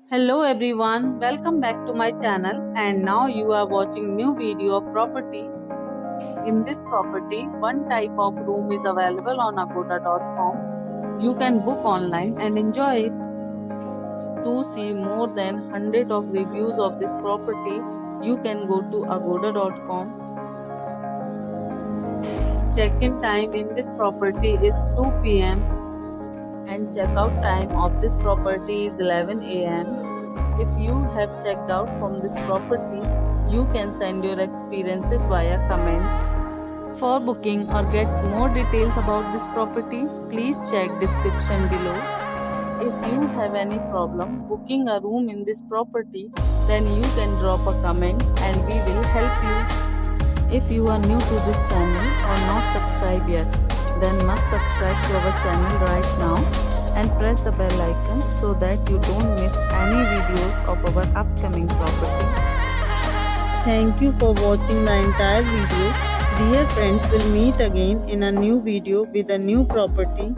Hello everyone, welcome back to my channel and now you are watching new video of property. In this property, one type of room is available on agoda.com. You can book online and enjoy it. To see more than 100 of reviews of this property, you can go to agoda.com. Check-in time in this property is 2 p.m. and check-out time of this property is 11 a.m. If you have checked out from this property, you can send your experiences via comments. For booking or get more details about this property, please check description below. If you have any problem booking a room in this property, then you can drop a comment and we will help you. If you are new to this channel or not subscribed yet, then must subscribe to our channel right now and press the bell icon so that you don't miss any videos of our upcoming property. Thank you for watching the entire video. Dear friends, will meet again in a new video with a new property.